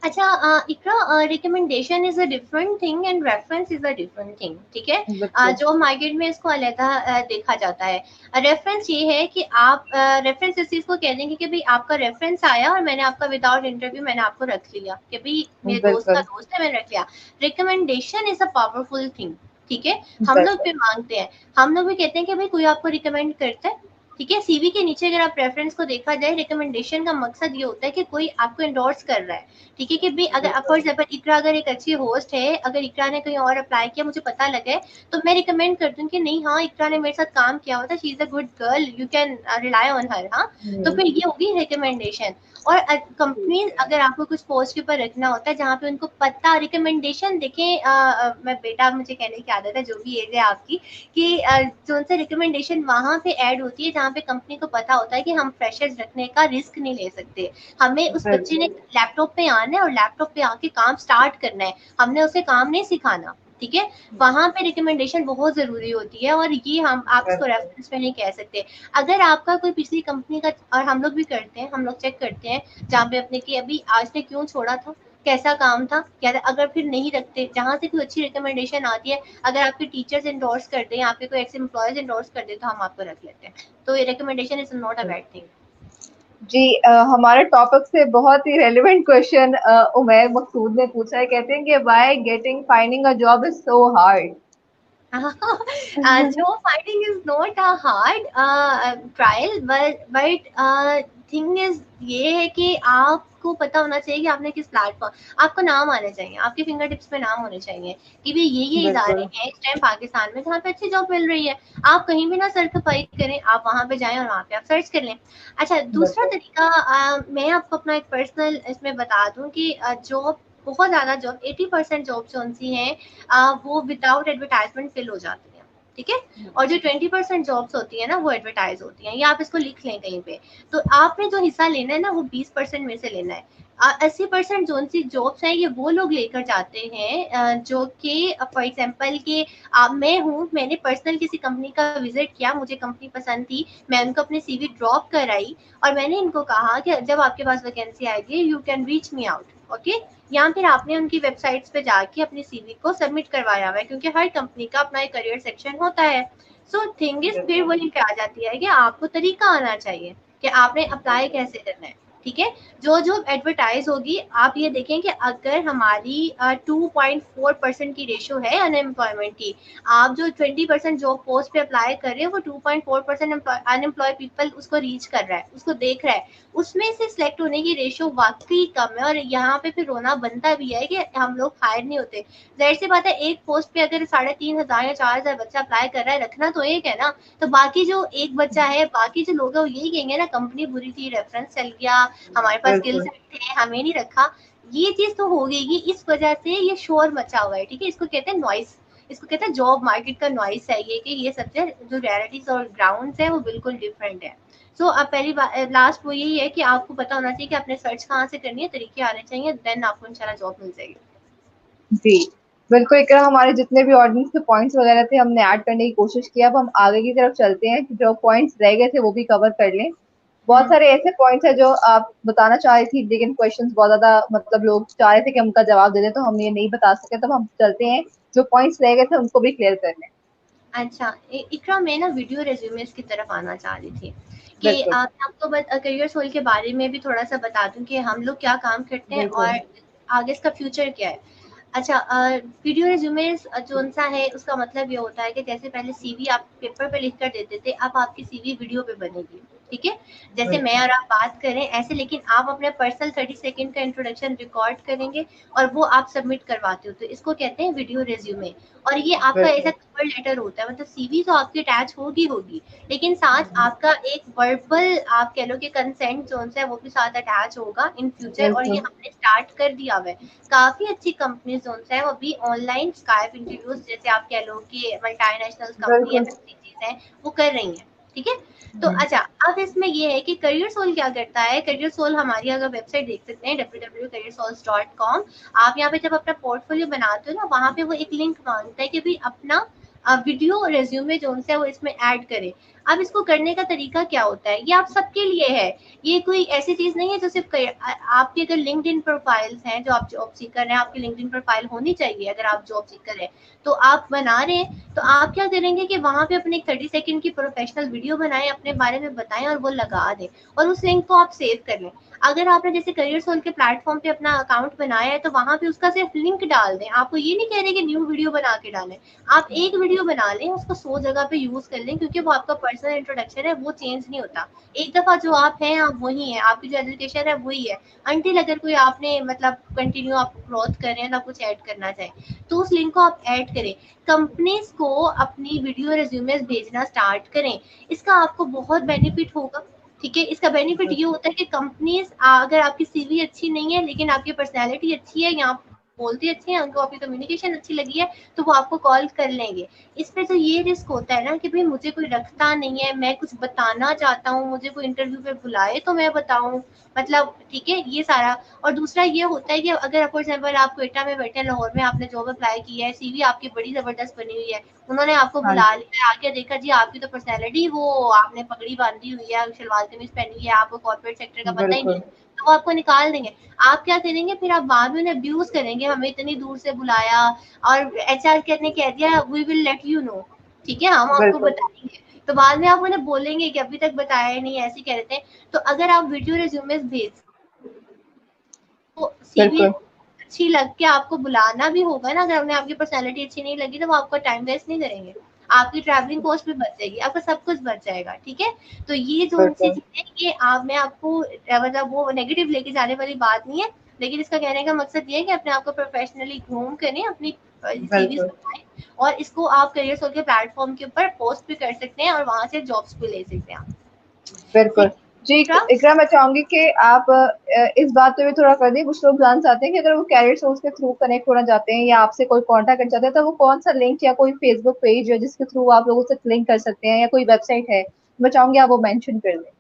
अच्छा Iqra, recommendation is a different thing and reference is a different thing, ठीक है। बिल्कुल जो मार्केट में इसको अलहदा देखा जाता है। रेफरेंस ये है कि आप रेफरेंस इस चीज को कह देंगे कि भाई आपका रेफरेंस आया और मैंने आपका विदाउट इंटरव्यू मैंने आपको रख लिया कि भाई मेरे दोस्त का बिल्कुल दोस्त है, मैंने रख लिया। Recommendation is a powerful thing, ठीक है। हम लोग बिल्कुल भी मांगते हैं, हम लोग भी कहते हैं कि भाई कोई आपको रिकमेंड करता है, ठीक है। सीवी के नीचे अगर आप रेफरेंस को देखा जाए, रिकमेंडेशन का मकसद ये होता है कि कोई आपको एंडोर्स कर रहा है, ठीक है। कि भाई अगर फॉर एग्जाम्पल इकरा अगर एक अच्छी होस्ट है, अगर इकरा ने कहीं और अप्लाई किया, मुझे पता लगा है, तो मैं रिकमेंड करती हूँ कि नहीं, हाँ इकरा ने मेरे साथ काम किया हुआ था, she is a good girl, you can rely on her, हाँ। तो फिर ये होगी रिकमेंडेशन। और कंपनीज अगर आपको कुछ पोस्ट के ऊपर रखना होता है जहाँ पे उनको पता, रिकमेंडेशन देखें, मैं बेटा मुझे कहने की आदत है, जो भी एज है आपकी, कि जो उनसे रिकमेंडेशन वहां पे ऐड होती है जहाँ पे कंपनी को पता होता है कि हम फ्रेशर्स रखने का रिस्क नहीं ले सकते। हमें उस बच्चे ने बिल्कुल लैपटॉप पे आना है और लैपटॉप पे आके काम स्टार्ट करना है, हमने उसे काम नहीं सिखाना, ठीक है। वहां पे रिकमेंडेशन बहुत जरूरी होती है, और ये आप इसको बिल्कुल। रेफरेंस में नहीं कह सकते। अगर आपका कोई पिछली कंपनी का, और हम लोग भी करते हैं, हम लोग चेक करते हैं जहाँ पे अपने की अभी आज ने क्यों छोड़ा था, कैसा काम था क्या था, अगर फिर नहीं रखते, जहां से कोई अच्छी रिकमेंडेशन आती है, अगर आपके टीचर्स एंडोर्स कर दें, आपके कोई एक्स एम्प्लॉयज एंडोर्स कर दे, तो हम आपको रख लेते हैं। तो ये recommendation is not a bad thing. जी हमारे टॉपिक से बहुत ही रेलिवेंट क्वेश्चन उमैर मकसूद ने पूछा है। कहते हैं कि why getting finding a job is so hard. Job finding is not a hard trial, but thing is ये है कि आपको पता होना चाहिए कि आपने किस प्लेटफॉर्म, आपको नाम आने चाहिए, आपके फिंगर टिप्स पे नाम होने चाहिए कि भाई ये इदारे बिल्कुल हैं इस टाइम पाकिस्तान में जहाँ पे अच्छी जॉब मिल रही है। आप कहीं भी ना सर खपाई करें, आप वहां पे जाएं और वहां पे आप सर्च कर लें। अच्छा, दूसरा बिल्कुल तरीका, मैं आपको अपना एक पर्सनल इसमें बता दूं कि जॉब, बहुत ज्यादा जॉब, 80% जॉब जो सी हैं वो विदाउट एडवर्टाइजमेंट फिल हो जाती है, ठीक है। और जो 20% जॉब्स होती है ना, वो एडवर्टाइज होती हैं, ये आप इसको लिख लें कहीं पे। तो आपने जो हिस्सा लेना है ना, वो 20% में से लेना है। 80% जो सी जॉब्स हैं, ये वो लोग लेकर जाते हैं जो कि फॉर एग्जाम्पल के मैं हूँ, मैंने पर्सनल किसी कंपनी का विजिट किया, मुझे कंपनी पसंद थी, मैं उनको अपनी सीवी ड्रॉप कराई और मैंने इनको कहा कि जब आपके पास वैकेंसी आएगी you can reach me out, okay. या फिर आपने उनकी वेबसाइट्स पे जाके अपनी सीवी को सबमिट करवाया हुआ है, क्योंकि हर कंपनी का अपना एक करियर सेक्शन होता है। सो थिंग इज फिर बिल्कुल वही पे आ जाती है कि आपको तरीका आना चाहिए कि आपने अप्लाई कैसे करना है। ठीक है। जो जो एडवर्टाइज होगी, आप ये देखें कि अगर हमारी 2.4% की रेशियो है अनएम्प्लॉयमेंट की, आप जो 20% जॉब पोस्ट पे अप्लाई कर रहे हैं वो 2.4% अनएम्प्लॉय पीपल उसको रीच कर रहा है, उसको देख रहा है, उसमें से सिलेक्ट होने की रेशियो वाकई कम है। और यहाँ पे फिर रोना बनता भी है कि हम लोग हायर नहीं होते। जाहिर सी बात है, एक पोस्ट पे अगर 3,500 या 4,000 बच्चा अप्लाई कर रहा है, रखना तो एक है ना, तो बाकी जो एक बच्चा है, बाकी जो लोग है वो यही कहेंगे ना, कंपनी बुरी थी, रेफरेंस चल गया, हमारे पास स्किल बिल्कुल। सेट थे, हमें नहीं रखा। ये चीज तो हो गई, इस वजह से ये शोर मचा हुआ है, ठीक है। इसको कहते हैं नॉइस, इसको कहते हैं जॉब मार्केट का नॉइस है ये, कि ये सबसे जो रियलिटीज और ग्राउंड्स है वो बिल्कुल डिफरेंट है। सो अब पहली बात, लास्ट वो यही है कि आपको पता होना चाहिए कि आपने सर्च कहाँ से करनी है, तरीके आने चाहिए, देन आपको इंशाल्लाह जॉब मिल जाएगी। जी बिल्कुल इकराम, हमारे जितने भी ऑडियंस के पॉइंट्स वगैरह थे हमने ऐड करने की कोशिश की। अब हम आगे की तरफ चलते हैं कि जो पॉइंट्स रह गए थे वो भी कवर कर लें। बहुत हम्म। सारे ऐसे पॉइंट्स हैं जो आप बताना चाह रही थी, लेकिन क्वेश्चंस बहुत ज्यादा मतलब लोग चाह रहे थे कि हम उनका जवाब दे दें, तो हम ये नहीं बता सके। तो हम चलते हैं, जो पॉइंट्स रह गए थे उनको भी क्लियर कर लें। अच्छा, इकरा मैं ना वीडियो रेज्यूमेस की तरफ आना चाह रही थी कि बिल्कुल। आपको करियर सोल के बारे में भी थोड़ा सा बता दूं कि हम लोग क्या काम करते हैं बिल्कुल। और आगे इसका फ्यूचर क्या है। अच्छा, वीडियो रिज्यूमेस जोन सा है, उसका मतलब ये होता है कि जैसे पहले सीवी आप पेपर पे लिख कर देते थे, अब आपकी सीवी वीडियो पे बनेगी, ठीक है। जैसे मैं बिल्कुल। और आप बात करें ऐसे, लेकिन आप अपने पर्सनल 30 सेकंड का इंट्रोडक्शन रिकॉर्ड करेंगे और वो आप सबमिट करवाते हो, तो इसको कहते हैं वीडियो रिज्यूमे। और ये आपका ऐसा बिल्कुल। कवर लेटर होता है, मतलब सीवी तो आपकी अटैच होगी होगी, लेकिन साथ आपका एक वर्बल आप कह लो कि कंसेंट जोन है वो भी साथ अटैच होगा इन फ्यूचर। और ये बिल्कुल। हमने स्टार्ट कर दिया हुआ है, काफी अच्छी कंपनीज जोन है वो भी ऑनलाइन स्काइप इंटरव्यूज, जैसे आप कह लो कि मल्टीनेशनल कंपनी है, बिल्कुल। चीज है, वो कर रही है, ठीक है। तो अच्छा, अब इसमें ये है कि करियर सोल क्या करता है। करियर सोल हमारी अगर वेबसाइट देख सकते हैं www.careersols.com। आप यहाँ पे जब अपना पोर्टफोलियो बनाते हो ना, वहां पे वो एक लिंक मांगता है कि भाई अपना वीडियो रेज्यूमे जो है वो इसमें ऐड करें। अब इसको करने का तरीका क्या होता है, ये आप सबके लिए है, ये कोई ऐसी चीज नहीं है जो सिर्फ आपकी अगर लिंक्डइन प्रोफाइल्स हैं, जो आप जॉब सीकर हैं, आपकी लिंक्डइन प्रोफाइल होनी चाहिए अगर आप जॉब सीकर हैं, तो आप बना रहे हैं, तो आप क्या करेंगे कि वहां पे अपने एक 30 सेकंड की प्रोफेशनल वीडियो बनाएं, अपने बारे में बताएं और वो लगा दें, और उस लिंक को आप सेव कर लें। अगर आपने जैसे करियर सोल के प्लेटफॉर्म पे अपना अकाउंट बनाया है, तो वहां पे उसका सिर्फ लिंक डाल दें। आपको ये नहीं कह रहे कि न्यू वीडियो बना के डालें, आप एक वीडियो बना लें, उसको 100 जगह पे यूज कर लें, क्योंकि वो आपका पर्सनल इंट्रोडक्शन है, वो चेंज नहीं होता। एक दफा जो आप हैं आप वही हैं, आपकी जो एजुकेशन है वही है, अंटिल अगर कोई आपने मतलब कंटिन्यू आप ग्रोथ कर रहे हैं तो आप कुछ ऐड करना चाहें, तो उस लिंक को आप ऐड करें। कंपनीज को अपनी वीडियो रेज्यूमेस भेजना स्टार्ट करें, इसका आपको बहुत बेनिफिट होगा, ठीक है। इसका बेनिफिट ये होता है कि कंपनीज अगर आपकी सीवी अच्छी नहीं है लेकिन आपकी पर्सनैलिटी अच्छी है, या बोलती अच्छी है, उनको आपकी कम्युनिकेशन अच्छी लगी है, तो वो आपको कॉल कर लेंगे। इसमें तो ये रिस्क होता है ना कि भाई मुझे कोई रखता नहीं है, मैं कुछ बताना चाहता हूँ, मुझे कोई इंटरव्यू पे बुलाए तो मैं बताऊं, मतलब ठीक है ये सारा। और दूसरा ये होता है कि अगर फॉर एग्जाम्पल आप क्वेटा में बैठे, लाहौर में आपने जॉब अप्लाई की है, सीवी आपकी बड़ी जबरदस्त बनी हुई है, उन्होंने आपको हाँ बुला जी। लिया, आके देखा जी आपकी तो पर्सनैलिटी, वो आपने पगड़ी बांधी हुई है, शलवार कमीज पहनी हुई है, आपको कॉर्पोरेट सेक्टर का पता ही नहीं बिल्कुल। है, तो वो आपको निकाल देंगे। आप क्या करेंगे फिर, आप बाद में उन्हें अब्यूज करेंगे, हमें इतनी दूर से बुलाया और एचआर ने कह दिया we will let you know, ठीक है, हम आपको बिल्कुल। बताएंगे। तो बाद में आप उन्हें बोलेंगे कि अभी तक बताया नहीं, ऐसे कह रहे थे। तो अगर आप वीडियो रिज्यूमेस भेज, तो सीवी बिल्कुल। अच्छी लग के आपको बुलाना भी होगा ना, अगर उन्हें आपकी पर्सनैलिटी अच्छी नहीं लगी तो वो आपका टाइम वेस्ट नहीं करेंगे, आपकी ट्रैवलिंग कॉस्ट भी बच जाएगी, आपका सब कुछ बच जाएगा, ठीक है। तो ये जो उनसी बिल्कुल। चीजें, ये आप मैं आपको मतलब वो नेगेटिव लेके जाने वाली बात नहीं है, लेकिन इसका कहने का मकसद ये है कि अपने आप को प्रोफेशनली ग्रूम करें, अपनी सीवीज बिल्कुल। बनाएं, और इसको आप करियर सोल के प्लेटफॉर्म के ऊपर पोस्ट भी कर सकते हैं और वहां से जॉब्स भी ले सकते हैं आप। बिल्कुल। जी ठीक इकरा, मैं चाहूंगी कि आप इस बात पे भी थोड़ा कर दें। कुछ लोग जान चाहते हैं कि अगर वो कैरियर सोर्स के थ्रू कनेक्ट होना चाहते हैं या आपसे कोई कांटेक्ट करना चाहते हैं, तो वो कौन सा लिंक या कोई फेसबुक पेज है जिसके थ्रू आप लोगों से लिंक कर सकते हैं, या कोई वेबसाइट है, मैं चाहूंगी आप वो मेंशन कर दें।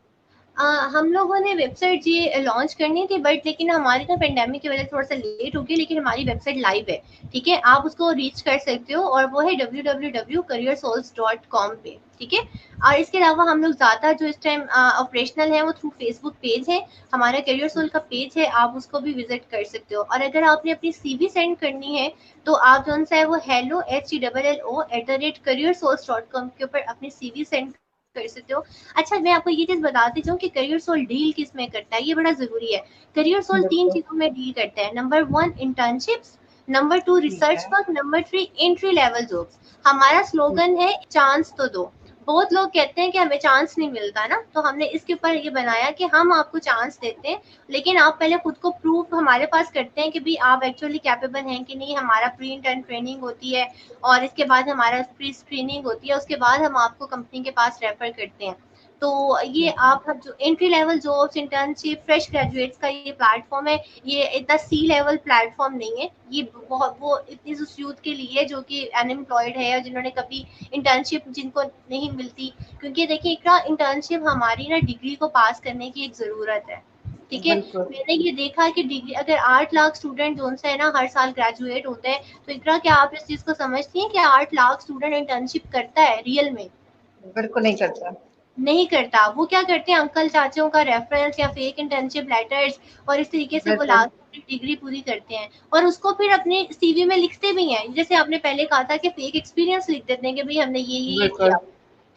हम लोगों ने वेबसाइट ये लॉन्च करनी थी, बट लेकिन हमारी ना पेंडेमिक की वजह से थोड़ा सा लेट हो गई, लेकिन हमारी वेबसाइट लाइव है, ठीक है, आप उसको रीच कर सकते हो, और वो है www.careersols.com पे, ठीक है। और इसके अलावा हम लोग ज़्यादा जो इस टाइम ऑपरेशनल है वो थ्रू फेसबुक पेज है, हमारा करियर सोल का पेज है, आप उसको भी विजिट कर सकते हो। और अगर आपने अपनी सीवी सेंड करनी है, तो आप जो सा है वो hello@careersols.com के ऊपर अपनी सीवी सेंड कर सकते हो। अच्छा, मैं आपको ये चीज़ बताती हूँ कि करियर सोल डील किस में करता है, ये बड़ा ज़रूरी है। करियर सोल 3 चीज़ों में डील करता है। Number 1 internships, number 2 research work, number 3 entry level jobs. हमारा स्लोगन है चांस तो दो। बहुत लोग कहते हैं कि हमें चांस नहीं मिलता ना, तो हमने इसके ऊपर ये बनाया कि हम आपको चांस देते हैं, लेकिन आप पहले खुद को प्रूव हमारे पास करते हैं कि भी आप एक्चुअली कैपेबल हैं कि नहीं। हमारा प्री इंटर्न ट्रेनिंग होती है और इसके बाद हमारा प्री स्क्रीनिंग होती है, उसके बाद हम आपको कंपनी के पास रेफर करते हैं। तो ये आप जो entry level jobs, internship, fresh graduates का ये प्लेटफॉर्म है, ये इतना सी लेवल प्लेटफॉर्म नहीं है। ये बहुत वो इतनी उस यूथ के लिए जो कि अनएम्प्लॉयड है और जिन्होंने कभी इंटर्नशिप जिनको नहीं मिलती, क्योंकि देखिए इकरा इंटर्नशिप हमारी ना डिग्री को पास करने की एक ज़रूरत है, ठीक है। मैंने ये देखा कि डिग्री अगर 8 लाख स्टूडेंट जो है ना हर साल ग्रेजुएट होते हैं, तो इकरा क्या आप इस चीज़ को समझती हैं कि 8 लाख स्टूडेंट इंटर्नशिप करता है रियल में? बिल्कुल नहीं करता। नहीं करता। वो क्या करते हैं, अंकल चाचों का रेफरेंस या फेक इंटर्नशिप लेटर्स और इस तरीके से वो ला के डिग्री पूरी करते हैं और उसको फिर अपने सीवी में लिखते भी हैं। जैसे आपने पहले कहा था कि फेक एक्सपीरियंस लिख देते हैं कि भाई हमने ये किया,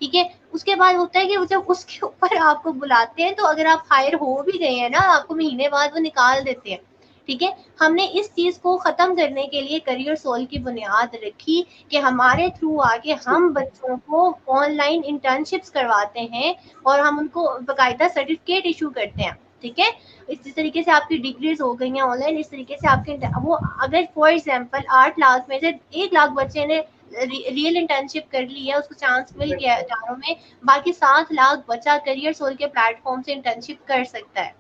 ठीक है। उसके बाद होता है कि जब उसके ऊपर आपको बुलाते हैं, तो अगर आप हायर हो भी गए हैं ना, आपको महीने बाद वो निकाल देते हैं, ठीक है। हमने इस चीज को खत्म करने के लिए करियर सोल की बुनियाद रखी कि हमारे थ्रू आके हम बच्चों को ऑनलाइन इंटर्नशिप्स करवाते हैं और हम उनको बाकायदा सर्टिफिकेट इशू करते हैं, ठीक है। इस तरीके से आपकी डिग्रीज हो गई हैं ऑनलाइन। इस तरीके से आपके वो अगर फॉर एग्जांपल 8 लाख में से 1 लाख बच्चे ने रियल इंटर्नशिप कर ली है, उसको चांस मिल गया है चारों में, बाकी 7 लाख बच्चा करियर सोल के प्लेटफॉर्म से इंटर्नशिप कर सकता है।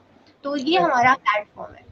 तो ये हमारा प्लेटफॉर्म है।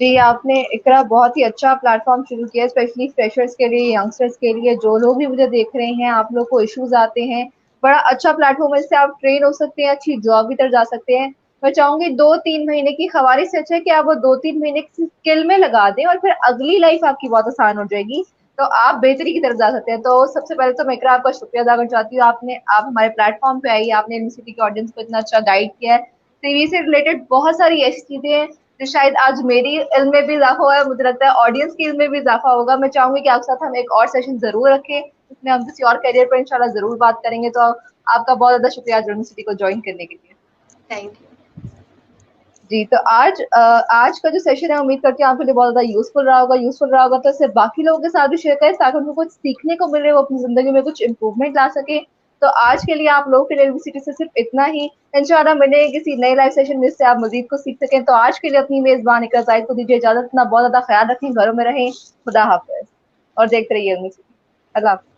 जी, आपने इकरा बहुत ही अच्छा प्लेटफॉर्म शुरू किया, स्पेशली फ्रेशर्स के लिए, यंगस्टर्स के लिए। जो लोग भी मुझे देख रहे हैं, आप लोग को इश्यूज आते हैं, बड़ा अच्छा प्लेटफॉर्म है, इससे आप ट्रेन हो सकते हैं, अच्छी जॉब भी तर जा सकते हैं। मैं चाहूंगी 2-3 महीने की खवारी से अच्छा है कि आप वो 2-3 महीने किसी स्किल में लगा दें और फिर अगली लाइफ आपकी बहुत आसान हो जाएगी, तो आप बेहतरी की तरफ जा सकते हैं। तो सबसे पहले तो मैं इकरा आपका शुक्रिया अदा करना चाहती हूँ, आप हमारे प्लेटफॉर्म पे आई, आपने यूनिवर्सिटी के ऑडियंस को इतना अच्छा गाइड किया है। सीवी से रिलेटेड बहुत सारी ऐसी चीजें हैं तो शायद आज मेरी इल्म में भी इजाफा हुआ है, मुझे लगता है ऑडियंस की इल्म में भी इजाफा होगा। मैं चाहूंगी कि आपके साथ हम एक और सेशन जरूर रखें, जिसमें हम किसी और करियर पर इंशाल्लाह जरूर बात करेंगे। तो आपका बहुत ज्यादा शुक्रिया यूनिवर्सिटी को ज्वाइन करने के लिए। Thank you. जी, तो आज का जो सेशन है, उम्मीद करती हूँ आपके लिए बहुत ज्यादा यूजफुल रहा होगा। तो इसे बाकी लोगों के साथ भी शेयर करें ताकि उनको कुछ सीखने को मिले, वो अपनी जिंदगी में कुछ इंप्रूवमेंट ला सके। तो आज के लिए आप लोगों के लिए यूनिवर्सिटी से सिर्फ इतना ही। इंशाल्लाह मिलेंगे किसी नए लाइव सेशन जिससे आप मजीद को सीख सकें। तो आज के लिए अपनी मेजबान इकरा जाहिद को दीजिए इजाजत। अपना बहुत ज्यादा ख्याल रखें, घरों में रहें। खुदा हाफिज और देखते रहिए यूनिवर्सिटी। अल्लाह हाफिज।